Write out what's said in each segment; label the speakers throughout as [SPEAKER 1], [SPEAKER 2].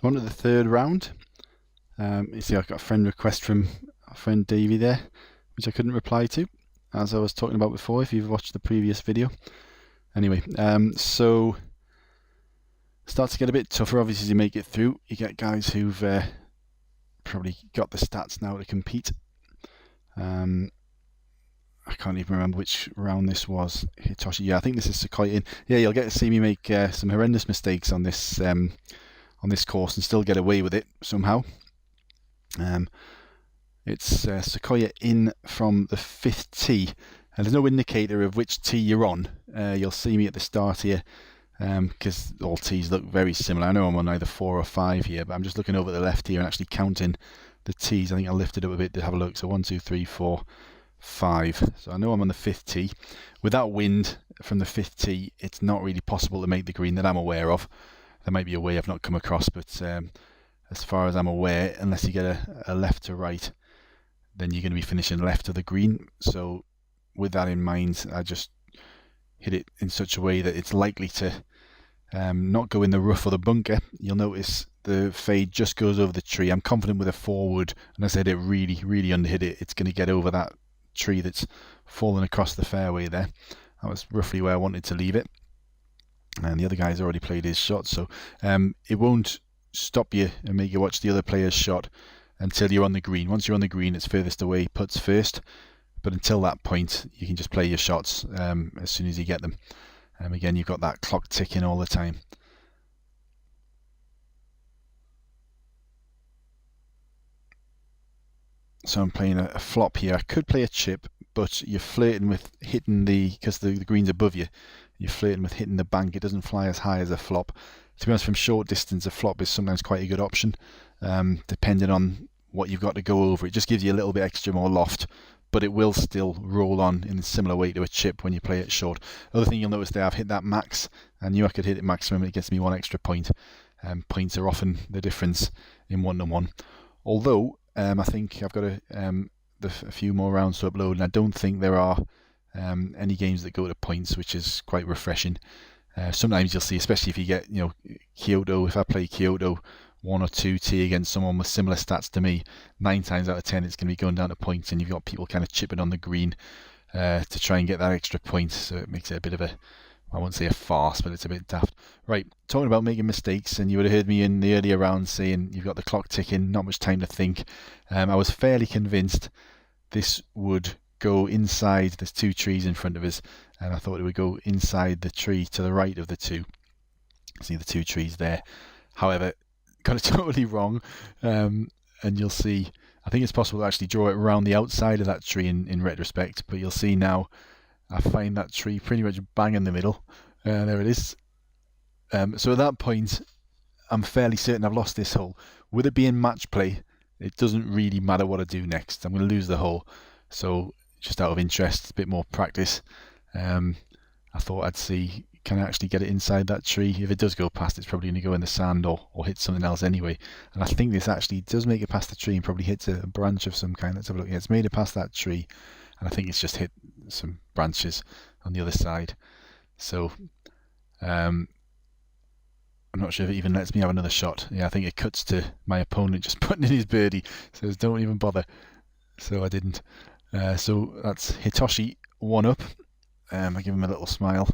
[SPEAKER 1] So on to the third round. You see I've got a friend request from our friend Davey there, which I couldn't reply to, as I was talking about before, if you've watched the previous video. Anyway, so starts to get a bit tougher, obviously, as you make it through. You get guys who've probably got the stats now to compete. I can't even remember which round this was. Hitoshi, yeah, I think this is Sequoia in. Yeah, you'll get to see me make some horrendous mistakes on this course and still get away with it somehow. It's Sequoia in from the 5th tee, and there's no indicator of which tee you're on. You'll see me at the start here, because all tees look very similar. I know I'm on either 4 or 5 here, but I'm just looking over the left here and actually counting the tees. I think I lifted up a bit to have a look. So 1, 2, 3, 4, 5. So I know I'm on the 5th tee. Without wind from the 5th tee, it's not really possible to make the green that I'm aware of. There might be a way I've not come across, but as far as I'm aware, unless you get a left to right, then you're going to be finishing left of the green. So with that in mind, I just hit it in such a way that it's likely to not go in the rough or the bunker. You'll notice the fade just goes over the tree. I'm confident with a forward, unless I hit it really, really underhit it, it's going to get over that tree that's fallen across the fairway there. That was roughly where I wanted to leave it. And the other guy's already played his shot, so it won't stop you and make you watch the other player's shot until you're on the green. Once you're on the green, it's furthest away, putts first. But until that point, you can just play your shots as soon as you get them. Again, you've got that clock ticking all the time. So I'm playing a flop here. I could play a chip, but you're flirting with hitting because the green's above you. You're flirting with hitting the bank. It doesn't fly as high as a flop. To be honest, from short distance, a flop is sometimes quite a good option, depending on what you've got to go over. It just gives you a little bit extra more loft, but it will still roll on in a similar way to a chip when you play it short. Other thing you'll notice there, I've hit that max. I knew I could hit it maximum. It gets me 1 extra point. Points are often the difference in one-to-one. Although I think I've got a few more rounds to upload, and I don't think there are any games that go to points, which is quite refreshing. Sometimes you'll see, especially if you get, Kyoto. If I play Kyoto 1 or 2 tee against someone with similar stats to me, 9 times out of 10 it's going to be going down to points, and you've got people kind of chipping on the green to try and get that extra point. So it makes it a bit of I won't say a farce, but it's a bit daft. Right, talking about making mistakes, and you would have heard me in the earlier rounds saying you've got the clock ticking, not much time to think. I was fairly convinced this would go inside. There's 2 trees in front of us, and I thought it would go inside the tree to the right of the 2. See the 2 trees there. However, got it totally wrong, and you'll see, I think it's possible to actually draw it around the outside of that tree in retrospect, but you'll see now I find that tree pretty much bang in the middle. There it is. So at that point, I'm fairly certain I've lost this hole. With it being match play, it doesn't really matter what I do next. I'm going to lose the hole. So just out of interest, a bit more practice, I thought I'd see, can I actually get it inside that tree? If it does go past, it's probably going to go in the sand or hit something else anyway. And I think this actually does make it past the tree and probably hits a branch of some kind. Let's have a look. Yeah, it's made it past that tree, and I think it's just hit some branches on the other side. So I'm not sure if it even lets me have another shot. Yeah, I think it cuts to my opponent just putting in his birdie. Says don't even bother. So I didn't. So that's Hitoshi 1 up. I give him a little smile.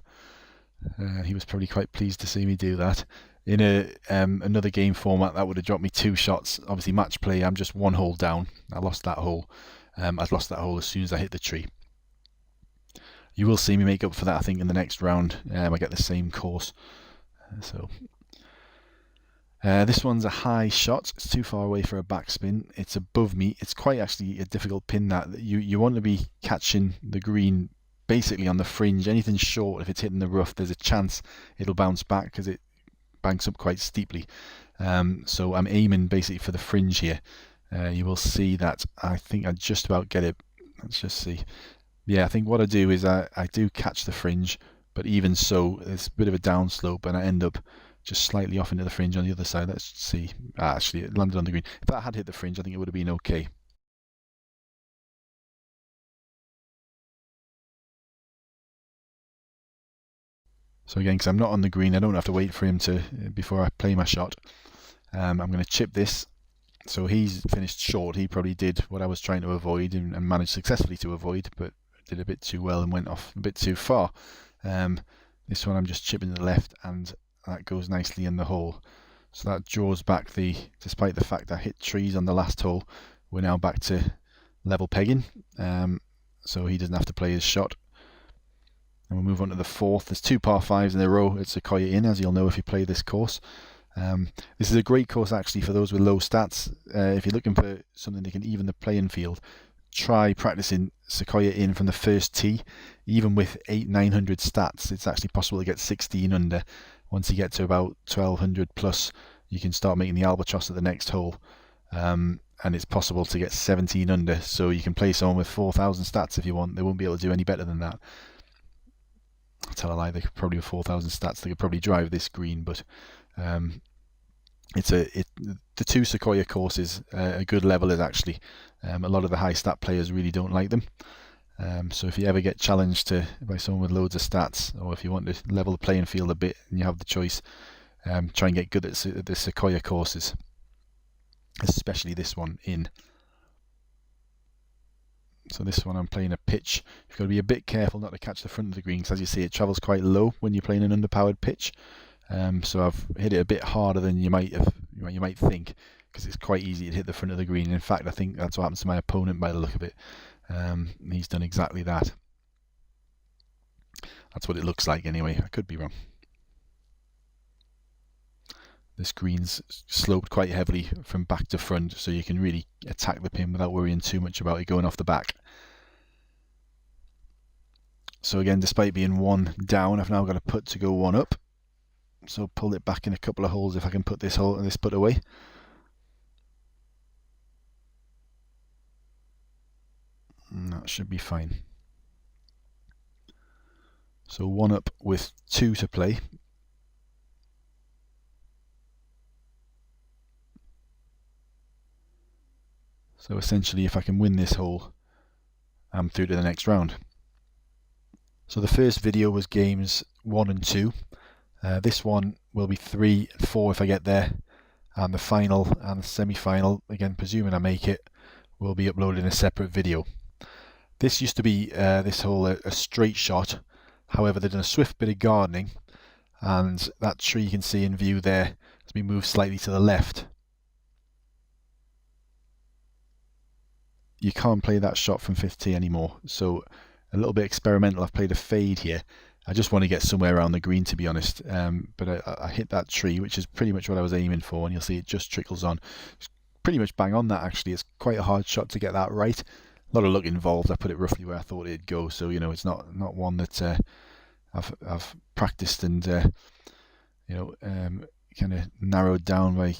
[SPEAKER 1] He was probably quite pleased to see me do that. In another game format, that would have dropped me 2 shots. Obviously, match play, I'm just 1 hole down. I lost that hole. I'd lost that hole as soon as I hit the tree. You will see me make up for that, I think, in the next round. I get the same course. This one's a high shot. It's too far away for a backspin. It's above me. It's quite actually a difficult pin that. You want to be catching the green basically on the fringe. Anything short, if it's hitting the rough, there's a chance it'll bounce back because it banks up quite steeply. So I'm aiming basically for the fringe here. You will see that I think I just about get it. Let's just see. Yeah, I think what I do is I do catch the fringe, but even so, it's a bit of a downslope, and I end up just slightly off into the fringe on the other side. Let's see. Actually, it landed on the green. If that had hit the fringe, I think it would have been okay. So again, because I'm not on the green, I don't have to wait for him before I play my shot. I'm going to chip this. So he's finished short. He probably did what I was trying to avoid and managed successfully to avoid, but did a bit too well and went off a bit too far. This one I'm just chipping to the left, and that goes nicely in the hole. So that draws back despite the fact I hit trees on the last hole, we're now back to level pegging. So he doesn't have to play his shot. And we'll move on to the fourth. There's 2 par 5s in a row at Sequoia Inn, as you'll know if you play this course. This is a great course actually for those with low stats. If you're looking for something that can even the playing field, try practicing Sequoia Inn from the first tee. Even with 800-900 stats, it's actually possible to get 16 under. Once you get to about 1200 plus, you can start making the albatross at the next hole. And it's possible to get 17 under, so you can play someone with 4,000 stats if you want. They won't be able to do any better than that. I'll tell a lie, they could probably with 4,000 stats, they could probably drive this green, but the 2 Sequoia courses are good levelers actually. A lot of the high stat players really don't like them. So if you ever get challenged by someone with loads of stats, or if you want to level the playing field a bit and you have the choice, try and get good at the Sequoia courses, especially this one in. So this one I'm playing a pitch. You've got to be a bit careful not to catch the front of the green, because as you see it travels quite low when you're playing an underpowered pitch. So I've hit it a bit harder than you might think, because it's quite easy to hit the front of the green. In fact, I think that's what happens to my opponent by the look of it. He's done exactly that. That's what it looks like anyway. I could be wrong. This green's sloped quite heavily from back to front, so you can really attack the pin without worrying too much about it going off the back. So again, despite being 1 down, I've now got a putt to go 1 up. So pull it back in a couple of holes if I can put this putt away. And that should be fine. So 1 up with 2 to play. So essentially, if I can win this hole, I'm through to the next round. So the first video was games 1 and 2. This one will be 3 and 4 if I get there, and the final and the semi-final, again presuming I make it, will be uploaded in a separate video. This used to be this hole a straight shot. However, they've done a swift bit of gardening, and that tree you can see in view there has been moved slightly to the left. You can't play that shot from 5th tee anymore, so a little bit experimental. I've played a fade here. I just want to get somewhere around the green, to be honest, but I hit that tree, which is pretty much what I was aiming for, and you'll see it just trickles on. It's pretty much bang on that actually. It's quite a hard shot to get that right. A lot of luck involved. I put it roughly where I thought it'd go, so you know it's not one that I've practiced and kind of narrowed down by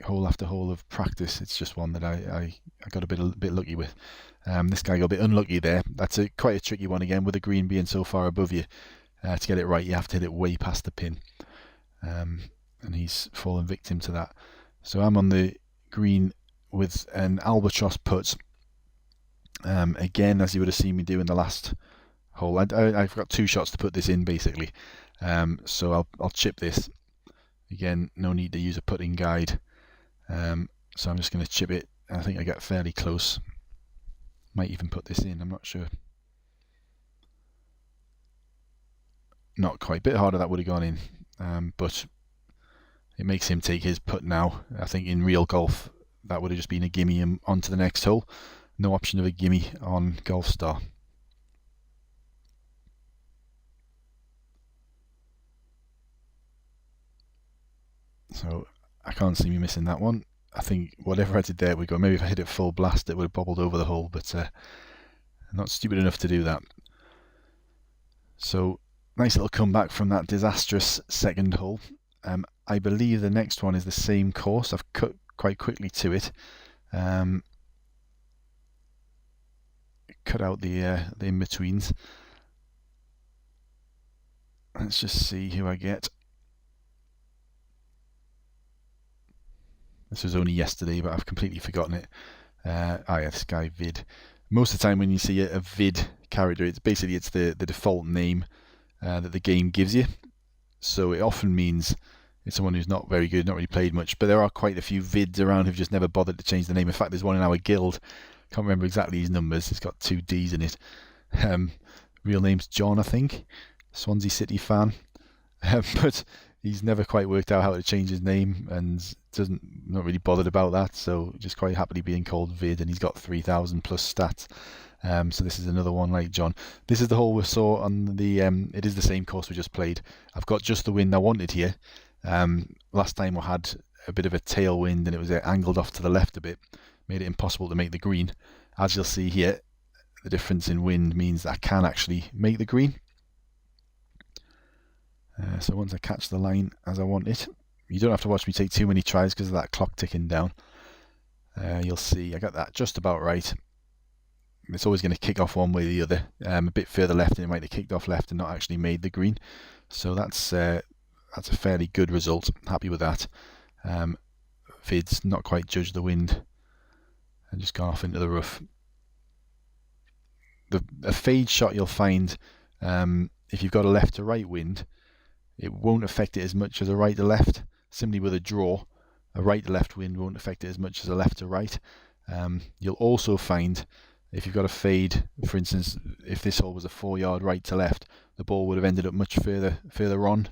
[SPEAKER 1] hole after hole of practice. It's just one that I got a bit lucky with. This guy got a bit unlucky there. That's quite a tricky one again, with the green being so far above you. To get it right, you have to hit it way past the pin, and he's fallen victim to that. So I'm on the green with an albatross putt. Again, as you would have seen me do in the last hole, I've got 2 shots to put this in basically. So I'll chip this. Again, no need to use a putting guide. So I'm just going to chip it. I think I get fairly close. Might even put this in, I'm not sure. Not quite. Bit harder that would have gone in, but it makes him take his putt now. I think in real golf that would have just been a gimme and on to the next hole. No option of a gimme on Golfstar. So I can't see me missing that one. I think whatever I did there would go. Maybe if I hit it full blast it would have bobbled over the hole, but I'm not stupid enough to do that. So nice little comeback from that disastrous second hole. I believe the next one is the same course. I've cut quite quickly to it. Cut out the in-betweens. Let's just see who I get. This was only yesterday, but I've completely forgotten it. Oh yeah, this guy Vid. Most of the time when you see a Vid character, it's the default name that the game gives you. So it often means It's someone who's not very good, not really played much, but there are quite a few vids around who've just never bothered to change the name. In fact, there's one in our guild. Can't remember exactly his numbers. It's got 2 D's in it. Real name's John, I think. Swansea City fan. But he's never quite worked out how to change his name and not really bothered about that. So just quite happily being called Vid, and he's got 3,000 plus stats. So this is another one like John. This is the hole we saw on the. It is the same course we just played. I've got just the wind I wanted here. Last time I had a bit of a tailwind and it was angled off to the left a bit, made it impossible to make the green. As you'll see here, the difference in wind means that I can actually make the green. So once I catch the line as I want it, you don't have to watch me take too many tries because of that clock ticking down. You'll see I got that just about right. It's always going to kick off one way or the other. A bit further left and it might have kicked off left and not actually made the green. So that's a fairly good result. Happy with that. Vid's not quite judged the wind and just gone off into the rough. A fade shot you'll find, if you've got a left to right wind, it won't affect it as much as a right to left. Similarly with a draw, a right to left wind won't affect it as much as a left to right. You'll also find if you've got a fade, for instance, if this hole was a 4-yard right to left, the ball would have ended up much further on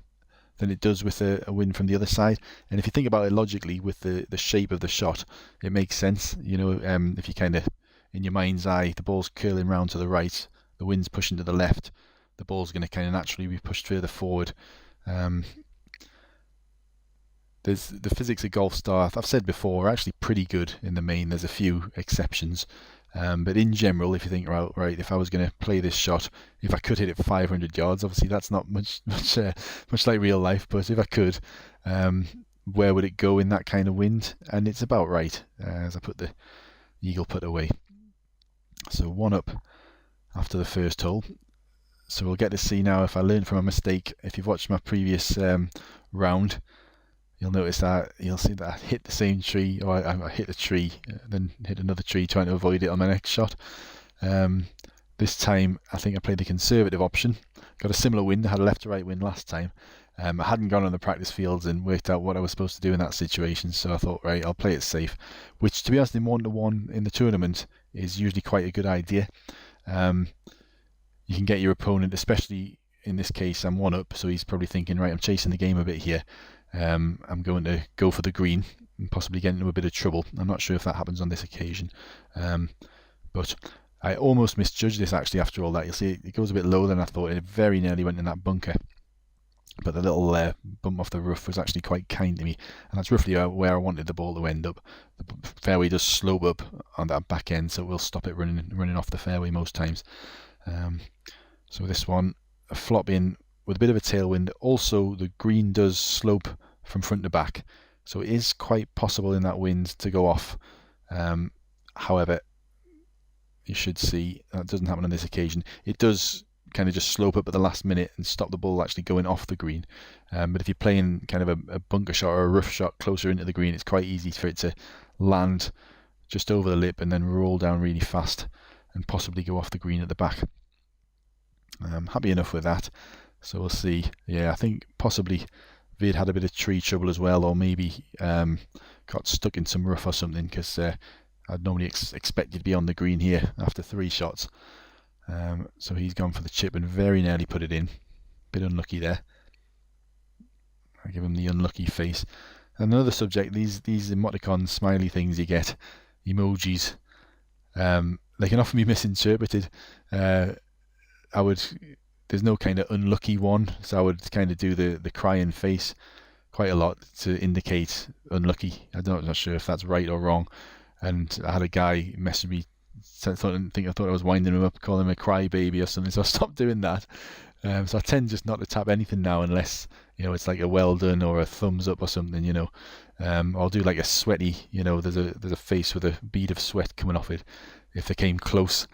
[SPEAKER 1] than it does with a wind from the other side. And if you think about it logically with the shape of the shot, it makes sense. You know, if you kind of, in your mind's eye, the ball's curling round to the right, the wind's pushing to the left, the ball's going to kind of naturally be pushed further forward. There's the physics of Golfstar, I've said before, are actually pretty good in the main. There's a few exceptions. But in general, if you think, right, if I was going to play this shot, if I could hit it 500 yards, obviously that's not much like real life, but if I could, where would it go in that kind of wind? And it's about right, as I put the eagle putt away. So 1 up after the first hole. So we'll get to see now if I learned from a mistake. If you've watched my previous round, you'll notice that you'll see that I hit the same tree, or I hit a tree, then hit another tree trying to avoid it on my next shot. This time I think I played the conservative option. Got a similar wind, I had a left to right wind last time. I hadn't gone on the practice fields and worked out what I was supposed to do in that situation, so I thought, right, I'll play it safe, which to be honest in 1-to-1 in the tournament is usually quite a good idea. You can get your opponent, especially in this case I'm 1 up, so he's probably thinking, right, I'm chasing the game a bit here. I'm going to go for the green and possibly get into a bit of trouble. I'm not sure if that happens on this occasion, but I almost misjudged this actually after all that. You'll see it goes a bit lower than I thought. It very nearly went in that bunker, but the little bump off the roof was actually quite kind to me, and that's roughly where I wanted the ball to end up. The fairway does slope up on that back end, so we'll stop it running off the fairway most times. So this one, a flop in with a bit of a tailwind. Also, the green does slope from front to back, so it is quite possible in that wind to go off. However, you should see that doesn't happen on this occasion. It does kind of just slope up at the last minute and stop the ball actually going off the green. But if you're playing kind of a bunker shot or a rough shot closer into the green, it's quite easy for it to land just over the lip and then roll down really fast and possibly go off the green at the back. I'm happy enough with that. So we'll see. Yeah, I think possibly Vid had a bit of tree trouble as well, or maybe got stuck in some rough or something, because I'd normally expect you to be on the green here after 3 shots. So he's gone for the chip and very nearly put it in. Bit unlucky there. I give him the unlucky face. Another subject, these emoticon smiley things you get, emojis, they can often be misinterpreted. There's no kind of unlucky one, so I would kind of do the crying face quite a lot to indicate unlucky. I'm not sure if that's right or wrong. And I had a guy message me, I thought I was winding him up, calling him a crybaby or something, so I stopped doing that. So I tend just not to tap anything now unless, it's like a well done or a thumbs up or something, I'll do like a sweaty, there's a face with a bead of sweat coming off it. If they came close,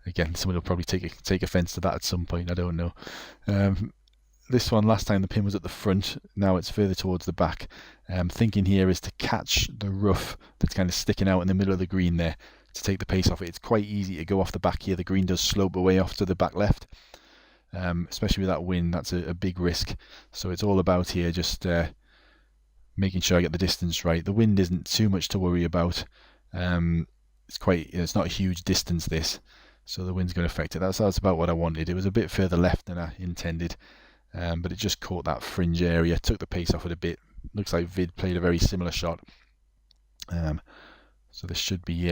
[SPEAKER 1] again, someone will probably take offence to that at some point, I don't know. This one, last time the pin was at the front, now it's further towards the back. Thinking here is to catch the rough that's kind of sticking out in the middle of the green there to take the pace off it. It's quite easy to go off the back here. The green does slope away off to the back left, especially with that wind. That's a big risk. So it's all about here just making sure I get the distance right. The wind isn't too much to worry about. It's not a huge distance this, so the wind's going to affect it. That's about what I wanted. It was a bit further left than I intended, but it just caught that fringe area, took the pace off it a bit. Looks like Vid played a very similar shot. So this should be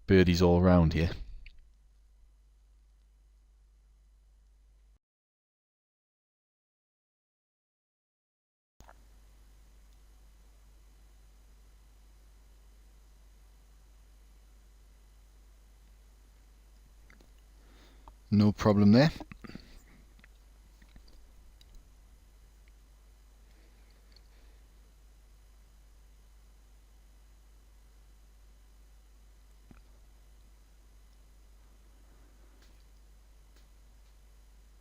[SPEAKER 1] birdies all around here. No problem there.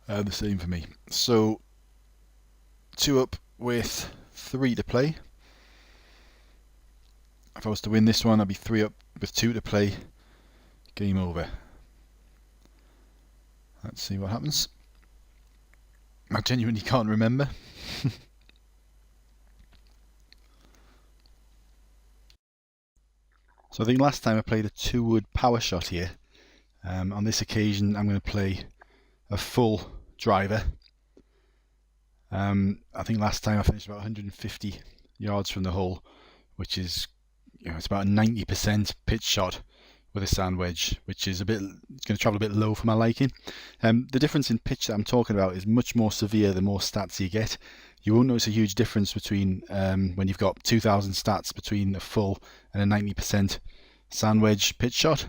[SPEAKER 1] The same for me. So 2 up with 3 to play. If I was to win this one, I'd be 3 up with 2 to play. Game over. Let's see what happens. I genuinely can't remember. So I think last time I played a 2-wood power shot here. On this occasion I'm going to play a full driver. I think last time I finished about 150 yards from the hole, which is, it's about a 90% pitch shot with a sand wedge, which is it's going to travel a bit low for my liking. The difference in pitch that I'm talking about is much more severe the more stats you get. You won't notice a huge difference between when you've got 2,000 stats between a full and a 90% sand wedge pitch shot.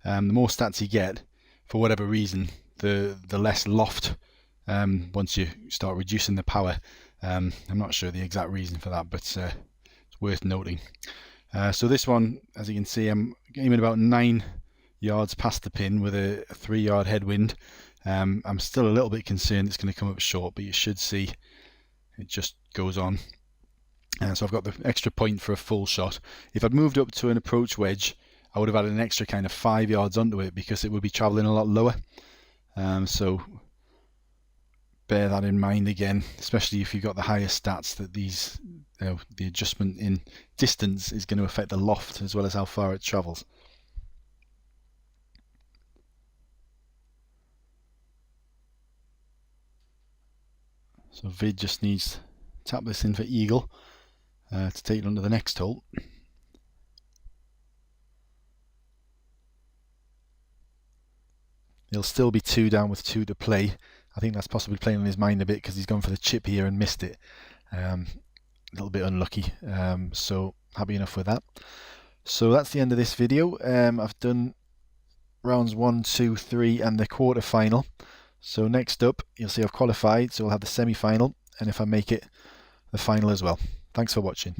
[SPEAKER 1] The more stats you get, for whatever reason, the less loft once you start reducing the power. I'm not sure the exact reason for that, but it's worth noting. So this one, as you can see, I'm aiming about 9 yards past the pin with a 3-yard headwind. I'm still a little bit concerned it's going to come up short, but you should see it just goes on. So I've got the extra point for a full shot. If I'd moved up to an approach wedge, I would have added an extra kind of 5 yards onto it because it would be travelling a lot lower. So bear that in mind again, especially if you've got the higher stats, that these the adjustment in distance is going to affect the loft as well as how far it travels. So Vid just needs to tap this in for eagle to take it onto the next hole. He'll still be 2 down with 2 to play. I think that's possibly playing on his mind a bit because he's gone for the chip here and missed it. A little bit unlucky, so happy enough with that. So that's the end of this video. I've done rounds 1, 2, 3 and the quarter final. So next up you'll see I've qualified, so we'll have the semi-final, and if I make it, the final as well. Thanks for watching.